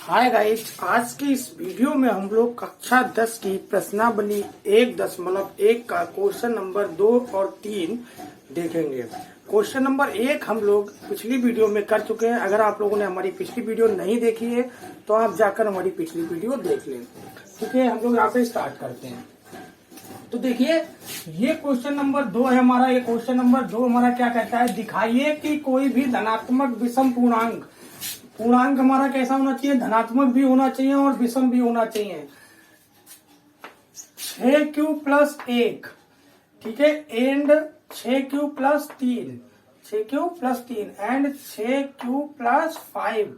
Hi guys, आज की इस वीडियो में हम लोग कक्षा 10 की प्रश्नावली 1.1 का क्वेश्चन नंबर 2 और 3 देखेंगे। क्वेश्चन नंबर 1 हम लोग पिछली वीडियो में कर चुके हैं। अगर आप लोगों ने हमारी पिछली वीडियो नहीं देखी है तो आप जाकर हमारी पिछली वीडियो देख लें। ठीक है, हम लोग यहाँ पे स्टार्ट करते हैं। तो देखिए, ये क्वेश्चन नंबर 2 है हमारा। ये क्वेश्चन नंबर 2 हमारा क्या कहता है, दिखाइए कि कोई भी धनात्मक विषम पूर्णांक हमारा कैसा होना चाहिए, धनात्मक भी होना चाहिए और विषम भी होना चाहिए। 6q प्लस 1, ठीक है, and 6q plus 3, 6q plus 3 and 6q plus 5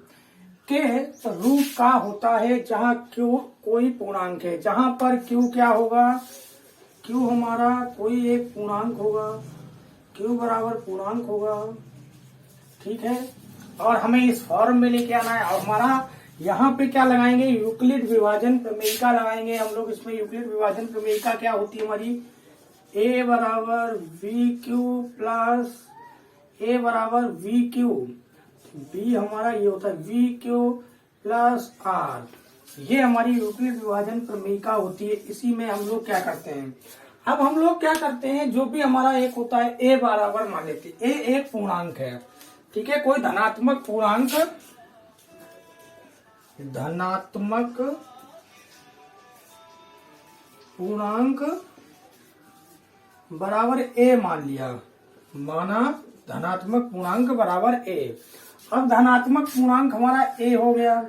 के रूप का होता है जहां q कोई पूर्णांक है। जहां पर q क्या होगा, q हमारा कोई एक पूर्णांक होगा, q बराबर पूर्णांक होगा। ठीक है, और हमें इस फॉर्म में लेके आना है। और हमारा यहाँ पे क्या लगाएंगे, यूक्लिड विभाजन प्रमेयिका लगाएंगे हम लोग। इसमें यूक्लिड विभाजन प्रमेयिका क्या होती है हमारी, a बराबर वी क्यू प्लस a बराबर वी क्यू, b हमारा ये होता है वी क्यू प्लस r। ये हमारी यूक्लिड विभाजन प्रमेयिका होती है। इसी में हम लोग क्या करते हैं, अब हम लोग क्या करते हैं, जो भी हमारा एक होता है a बराबर मान लेते हैं, a एक पूर्णांक है। ठीक है, कोई धनात्मक पूर्णांक बराबर a मान लिया, माना धनात्मक पूर्णांक बराबर a। अब धनात्मक पूर्णांक हमारा a हो गया।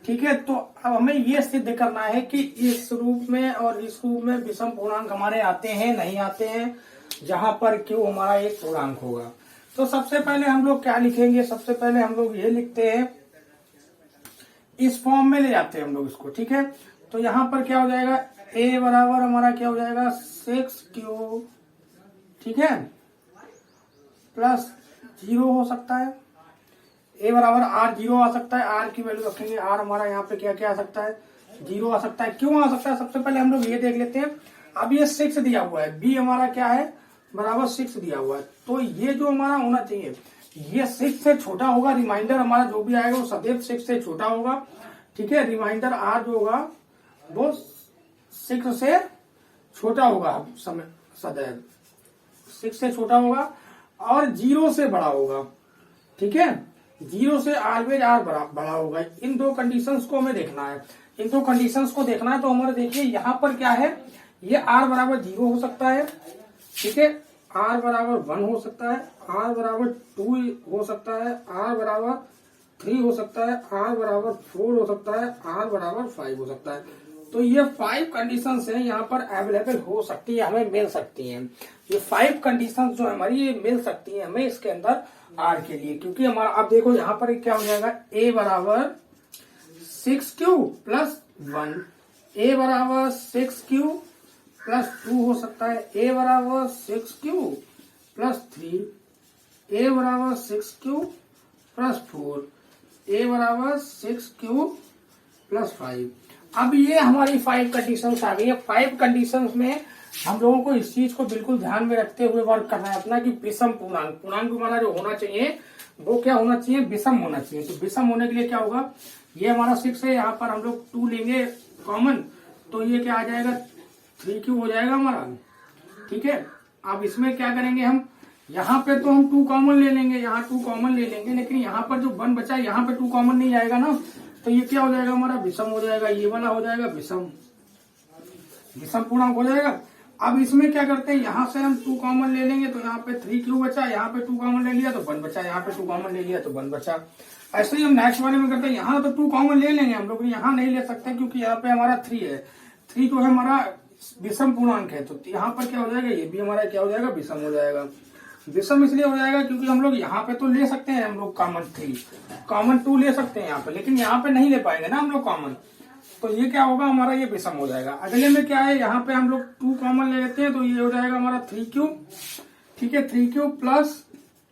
ठीक है, तो अब हमें ये सिद्ध करना है कि इस रूप में और इस रूप में विषम पूर्णांक हमारे आते हैं नहीं आते हैं, जहां पर q हमारा एक पूर्णांक होगा। तो सबसे पहले हम लोग क्या लिखेंगे, सबसे पहले हम लोग ये लिखते हैं, इस फॉर्म में ले जाते हैं हम लोग इसको। ठीक है, तो यहाँ पर क्या हो जाएगा, a बराबर हमारा क्या हो जाएगा 6q, ठीक है, प्लस 0 हो सकता है, a बराबर r 0 आ सकता है, r की वैल्यू रखेंगे, r हमारा यहाँ पे क्या क्या आ सकता है, 0 आ सकता है। क्यों आ सकता है, सबसे पहले हम लोग ये देख लेते हैं। अब ये 6 दिया हुआ है, b हमारा क्या है बराबर 6 दिया हुआ है, तो ये जो हमारा होना चाहिए ये 6 से छोटा होगा। रिमाइंडर हमारा जो भी आएगा वो सदैव 6 से छोटा होगा। ठीक है, रिमाइंडर r जो होगा वो 6 से छोटा होगा, समय सदैव 6 से छोटा होगा और 0 से बड़ा होगा। ठीक है, 0 से ऑलवेज r बड़ा होगा। इन दो कंडीशंस को हमें देखना है, इन दो कंडीशंस को देखना है। तो हमारे देखिए यहाँ पर क्या है, ये r बराबर 0 हो सकता है, ठीक है, r बराबर 1 हो सकता है, r बराबर 2 हो सकता है, r बराबर 3 हो सकता है, r बराबर 4 हो सकता है, r बराबर 5 हो सकता है। तो ये 5 कंडीशंस हैं यहाँ पर अवेलेबल हो सकती है, हमें मिल सकती हैं। ये 5 कंडीशंस जो हमारी ये मिल सकती है हमें इसके अंदर r के लिए, क्योंकि हमारा अब देखो यहाँ पर क्या हो जाएगा, a बराबर 6q प्लस 1, a बराबर 6q प्लस 2 हो सकता है, a बराबर 6q प्लस 3, a बराबर 6q प्लस 4, a बराबर 6q प्लस 5। अब ये हमारी 5 कंडीशंस आ गई है। 5 कंडीशंस में हम लोगों को इस चीज को बिल्कुल ध्यान में रखते हुए वर्क करना है अपना, कि विषम पूर्णांक हमारा जो होना चाहिए वो क्या होना चाहिए, विषम होना चाहिए। तो विषम होने के लिए क्या होगा, ये हमारा 6 है, यहाँ पर हम लोग 2 लेंगे कॉमन, तो ये क्या आ जाएगा 3q हो जाएगा हमारा। ठीक है, अब इसमें क्या करेंगे हम, यहाँ पे तो हम 2 कॉमन ले लेंगे, यहाँ 2 कॉमन ले लेंगे, लेकिन यहाँ पर जो 1 बचा यहाँ पे 2 कॉमन नहीं आएगा ना, तो ये क्या हो जाएगा हमारा विषम हो जाएगा, ये वाला हो जाएगा विषम पूर्णांक हो जाएगा। अब इसमें क्या करते हैं, यहाँ से हम 2 कॉमन ले लेंगे, तो यहाँ पे 3q बचा, यहाँ पे 2 कॉमन ले लिया तो 1 बचा, यहाँ पे 2 कॉमन ले लिया तो 1 बचा। ऐसे ही हम नेक्स्ट वाले में करते हैं, यहाँ तो 2 कॉमन ले लेंगे हम लोग, यहाँ नहीं ले सकते क्योंकि यहाँ पे हमारा 3 है, 3 जो है हमारा विषम पूर्णांक है। तो यहाँ पर क्या हो जाएगा, ये भी हमारा क्या हो जाएगा, विषम हो जाएगा। विषम इसलिए हो जाएगा क्योंकि हम लोग यहाँ पे तो ले सकते हैं हम लोग कॉमन 3, कॉमन 2 ले सकते हैं यहाँ पे, लेकिन यहाँ पे नहीं ले पाएंगे ना हम लोग कॉमन, तो ये क्या होगा हमारा, ये विषम हो जाएगा। अगले में क्या है, यहाँ पे हम लोग 2 कॉमन ले लेते हैं, तो ये हो जाएगा हमारा 3q। ठीक है, 3q प्लस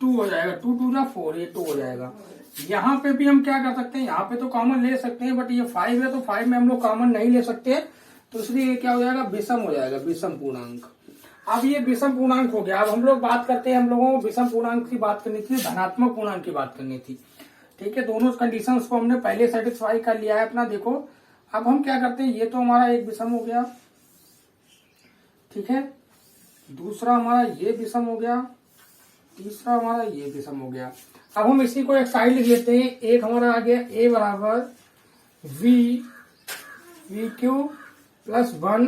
2 हो जाएगा, 2 2 जा 4, ये 2 हो जाएगा। यहाँ पे भी हम क्या कर सकते हैं, यहाँ पे तो कॉमन ले सकते हैं, बट ये 5 है तो 5 में हम लोग कॉमन नहीं ले सकते, तो इसलिए ये क्या हो जाएगा, विषम हो जाएगा, विषम पूर्णांक। अब ये विषम पूर्णांक हो गया। अब हम लोग बात करते हैं, हम लोगों को विषम पूर्णांक की बात करनी थी, धनात्मक पूर्णांक की बात करनी थी। ठीक है, दोनों कंडीशंस को हमने पहले सेटिस्फाई कर लिया है अपना। देखो अब हम क्या करते हैं, ये तो हमारा एक विषम हो गया, ठीक है, दूसरा हमारा ये विषम हो गया, तीसरा हमारा ये विषम हो गया। अब हम इसी को एक साइड लिख लेते हैं। एक हमारा आ गया a बराबर वी क्यू प्लस 1,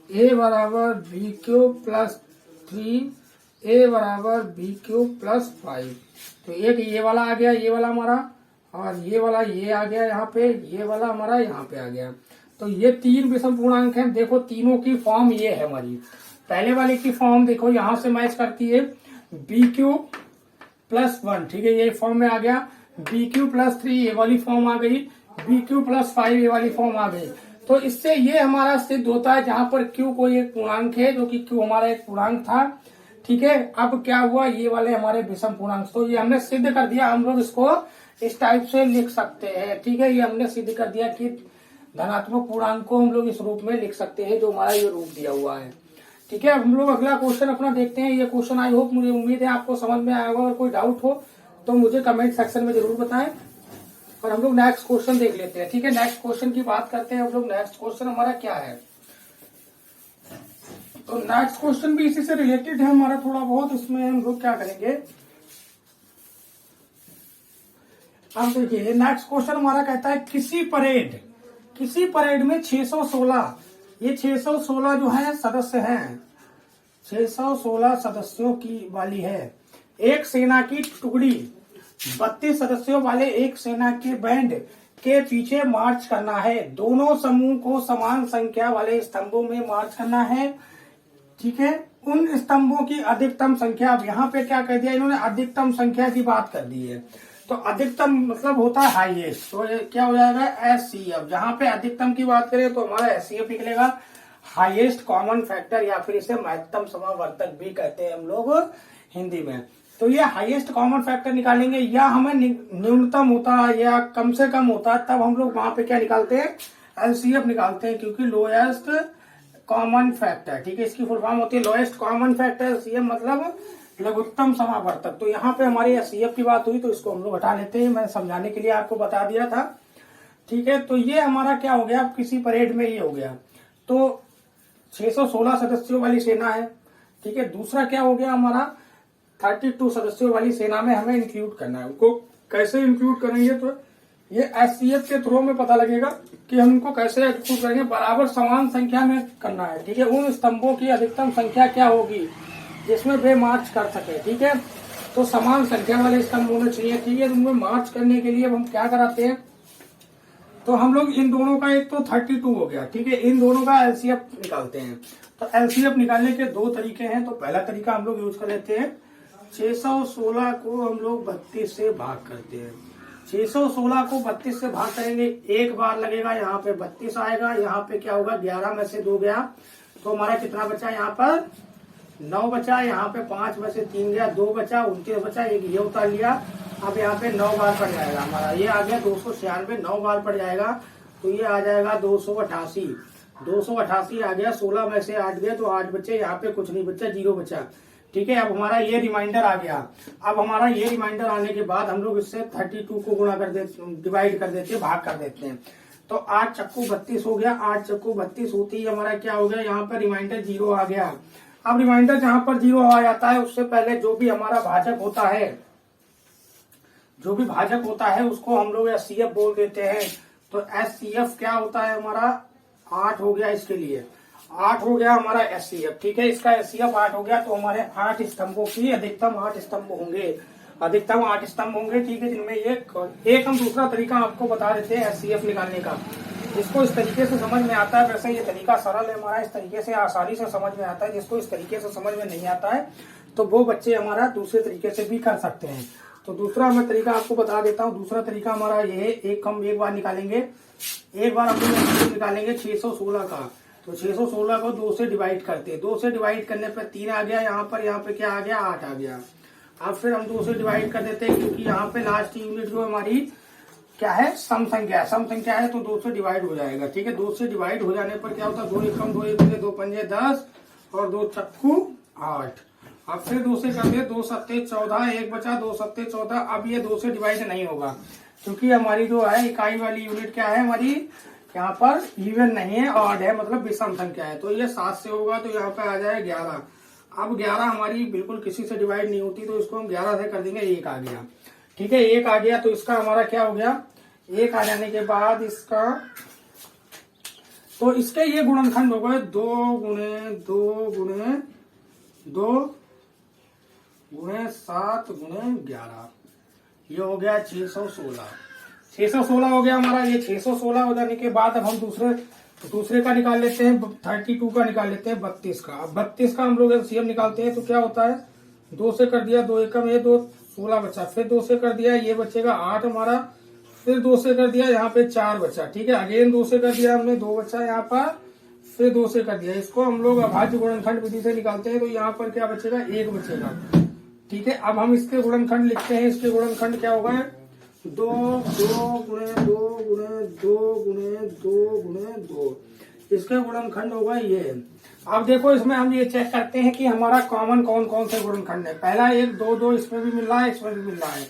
a बराबर वी क्यू प्लस 3, a बराबर वी क्यू प्लस 5। तो एक ये वाला आ गया, ये वाला हमारा, और ये वाला ये आ गया यहाँ पे, ये वाला हमारा यहाँ पे आ गया। तो ये 3 विषम पूर्णांक हैं। देखो तीनों की फॉर्म ये है हमारी। पहले वाले की फॉर्म देखो यहाँ से मैच करती है, बी क्यू प्लस 1, ठीक है, ये फॉर्म में आ गया। बी क्यू प्लस 3 ये वाली फॉर्म आ गई, बी क्यू प्लस 5 ये वाली फॉर्म आ गई। तो इससे ये हमारा सिद्ध होता है, जहां पर क्यू कोई एक पूर्णांक है, जो कि क्यू हमारा एक पूर्णांक था, ठीक है। अब क्या हुआ, ये वाले हमारे विषम पूर्णांक, तो ये हमने सिद्ध कर दिया। हम लोग इसको इस टाइप से लिख सकते हैं, ठीक है, ये हमने सिद्ध कर दिया कि धनात्मक पूर्णांक को हम लोग इस रूप में लिख सकते हैं, जो हमारा ये रूप दिया हुआ है, ठीक है। हम लोग अगला क्वेश्चन अपना देखते हैं। ये क्वेश्चन आई होप, मुझे उम्मीद है आपको समझ में आया होगा। अगर कोई डाउट हो तो मुझे कमेंट सेक्शन में जरूर बताएं, और हम लोग नेक्स्ट क्वेश्चन देख लेते हैं, ठीक है। नेक्स्ट क्वेश्चन की बात करते हैं हम लोग। नेक्स्ट क्वेश्चन हमारा क्या है, तो नेक्स्ट क्वेश्चन भी इसी से रिलेटेड है हमारा थोड़ा बहुत। इसमें हम लोग क्या करेंगे, अब देखिए नेक्स्ट क्वेश्चन हमारा कहता है किसी परेड में 616, ये 616 जो है सदस्य हैं, 616 सदस्यों की वाली है एक सेना की टुकड़ी 32 सदस्यों वाले एक सेना के बैंड के पीछे मार्च करना है। दोनों समूह को समान संख्या वाले स्तंभों में मार्च करना है, ठीक है। उन स्तंभों की अधिकतम संख्या, अब यहाँ पे क्या कह दिया इन्होंने, अधिकतम संख्या की बात कर दी है। तो अधिकतम मतलब होता है हाईएस्ट, तो ये क्या हो जाएगा एचसीएफ। जहां पे अधिकतम की बात करें तो हमारा एचसीएफ निकलेगा, हाईएस्ट कॉमन फैक्टर, या फिर इसे महत्तम समावर्तक भी कहते हैं हम लोग हिंदी में। तो ये हाईएस्ट कॉमन फैक्टर निकालेंगे, या हमें न्यूनतम होता है या कम से कम होता है, तब हम लोग वहां पे क्या निकालते हैं, एलसीएफ निकालते हैं, क्योंकि लोएस्ट कॉमन फैक्टर, ठीक है, इसकी फुल फॉर्म होती है लोएस्ट कॉमन फैक्टर, एलसीएफ मतलब लघुत्तम समावर्तक। तो यहाँ पे हमारी एचसीएफ की बात हुई, तो इसको हम लोग हटा लेते हैं, मैं समझाने के लिए आपको बता दिया था, ठीक है। तो ये हमारा क्या हो गया, किसी परेड में ये हो गया। तो 616 सदस्यों वाली सेना है, ठीक है। दूसरा क्या हो गया हमारा, 32 सदस्यों वाली सेना में हमें इंक्लूड करना है। उनको कैसे इंक्लूड करेंगे, तो ये एचसीएफ के थ्रू में पता लगेगा कि हम इनको कैसे इंक्लूड करेंगे। बराबर समान संख्या में करना है, ठीक है। उन स्तंभों की अधिकतम संख्या क्या होगी जिसमें वे मार्च कर सके, ठीक है। तो समान संख्या वाले स्तंभ होने चाहिए, ठीक है। उनमें मार्च करने के लिए हम क्या कराते हैं, तो हम लोग इन दोनों का, एक तो 32 हो गया, ठीक है, इन दोनों का एलसीएफ निकालते हैं। तो एलसीएफ निकालने के 2 तरीके हैं। तो पहला तरीका हम लोग यूज कर लेते हैं, 616 को हम लोग 32 से भाग करते हैं। 616 को 32 से भाग करेंगे, एक बार लगेगा, यहाँ पे 32 आएगा, यहाँ पे क्या होगा 11 में से 2 गया, तो हमारा कितना बचा, यहाँ पर 9 बचा, यहाँ पे 5 में से 3 गया, 2 बचा, 29 बचा, एक ये उतार लिया। अब यहाँ पे 9 बार पड़ जाएगा हमारा, ये आ गया 296, 9 बार पड़ जाएगा, तो ये आ जाएगा 288, 288 आ गया, 16 में से 8 गए तो 8 बचे, यहाँ पे कुछ नहीं बचा, 0 बचा, ठीक है। अब हमारा ये रिमाइंडर आ गया। अब हमारा ये रिमाइंडर आने के बाद हम लोग इससे 32 को गुणा कर देते, डिवाइड कर देते हैं, भाग कर देते हैं। तो 8 चक्कू 32 हो गया, 8 चक्कू 32 होती है, हमारा क्या हो गया, यहाँ पर रिमाइंडर 0 आ गया। अब रिमाइंडर जहां पर 0 आ जाता है, उससे पहले जो भी हमारा भाजक होता है, जो भी भाजक होता है उसको हम लोग एचसीएफ बोल देते हैं। तो एचसीएफ क्या होता है हमारा, 8 हो गया, इसके लिए 8 हो गया हमारा एचसीएफ, ठीक है। इसका एचसीएफ 8 हो गया, तो हमारे 8 स्तंभों की अधिकतम 8 स्तंभ होंगे, अधिकतम 8 स्तंभ होंगे, ठीक है। जिनमें एक हम दूसरा तरीका आपको बता देते हैं एचसीएफ निकालने का, जिसको इस तरीके से समझ में आता है। वैसे ये तरीका सरल है हमारा, इस तरीके से आसानी से समझ में आता है। जिसको इस तरीके से समझ में नहीं आता है, तो वो बच्चे हमारा दूसरे तरीके से भी कर सकते हैं। तो दूसरा मैं तरीका आपको बता देता हूँ। दूसरा तरीका हमारा ये है, एक बार निकालेंगे, एक बार हम लोग निकालेंगे 616 का। तो 616 को 2 से डिवाइड करते हैं, 2 से डिवाइड करने पर 3 आ गया, यहाँ पे क्या आ गया, 8 आ गया। अब फिर हम 2 से डिवाइड कर देते हैं, क्योंकि यहाँ पे लास्ट यूनिट जो हमारी क्या है, सम संख्या, सम संख्या है, तो 2 से डिवाइड हो जाएगा, ठीक है। 2 से डिवाइड हो जाने पर क्या होता है, 2 एकम 2 एक 2 पंजे 10 और 2 चक्कू 8, अब फिर 2 से कर दिया, 2 सत्ते 14, 1 बचा, 2 सत्ते 14। अब ये 2 से डिवाइड नहीं होगा क्योंकि हमारी जो है इकाई वाली यूनिट क्या है हमारी, यहाँ पर इवन नहीं है, ऑड है, मतलब विषम संख्या है। तो ये 7 से होगा तो यहाँ पे आ जाए 11। अब 11 हमारी बिल्कुल किसी से डिवाइड नहीं होती, तो इसको हम 11 से कर देंगे, 1 आ गया। ठीक है, 1 आ गया तो इसका हमारा क्या हो गया, 1 आ जाने के बाद इसका, तो इसके ये गुणनखंड हो गए 2 गुणे 2 गुणे 2 गुणे 7 गुणे 11, ये हो गया 616। 616 हो गया हमारा। ये 616 हो जाने के बाद अब हम दूसरे का निकाल लेते हैं, 32 का निकाल लेते हैं 32 का। अब 32 का हम लोग एलसीएम निकालते हैं तो क्या होता है, 2 से कर दिया, 2 एकम ये 2, 16 बचा, फिर 2 से कर दिया, ये बचेगा 8 हमारा, फिर 2 से कर दिया, यहाँ पे 4 बचा। ठीक है, अगेन 2 से कर दिया हमने, 2 बचा यहाँ पर, फिर 2 से कर दिया। इसको हम लोग अभाज्य गुणनखंड विधि से निकालते हैं तो यहाँ पर क्या बचेगा, 1 बचेगा। ठीक है, अब हम इसके गुणनखंड लिखते हैं। इसके गुणनखंड क्या होगा, 2 गुणे 2 गुणे 2 गुणे 2 गुणे 2, इसके गुणनखंड होगा ये। अब देखो इसमें हम ये चेक करते हैं कि हमारा कॉमन कौन कौन से गुणनखंड है। पहला एक 2 2 इसमें भी मिल रहा है, इसमें भी मिल रहा है।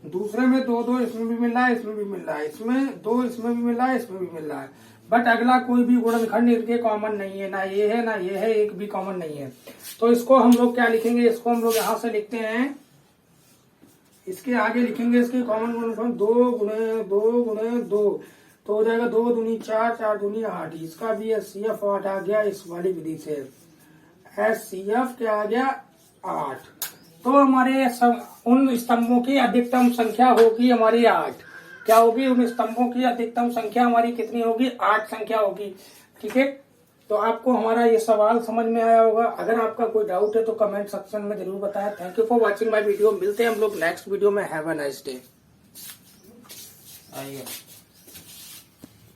दूसरे में 2 2 इसमें भी मिल रहा है, इसमें भी मिल रहा है। इसमें 2 इसमें भी मिल रहा है, इसमें भी मिल रहा है। बट अगला कोई भी गुणनखंड इनके कॉमन नहीं है, ना ये है ना ये है, एक भी कॉमन नहीं है। तो इसको हम लोग क्या लिखेंगे, इसको हम लोग यहाँ से लिखते हैं, इसके आगे लिखेंगे इसके कॉमन गुणनखंड 2 गुणे 2 गुणे 2, तो हो जाएगा 2 दूनी 4, 4 दूनी 8। इसका भी एचसीएफ 8 आ गया इस वाली विधि से। एचसीएफ क्या आ गया, 8। तो हमारे उन स्तंभों की अधिकतम संख्या होगी हमारी 8। क्या होगी, उन स्तंभों की अधिकतम संख्या हमारी कितनी होगी, 8 संख्या होगी। ठीक है, तो आपको हमारा ये सवाल समझ में आया होगा। अगर आपका कोई डाउट है तो कमेंट सेक्शन में जरूर बताएं। Thank you for watching my video. मिलते हैं हम लोग नेक्स्ट वीडियो में। Have a nice day. आइए।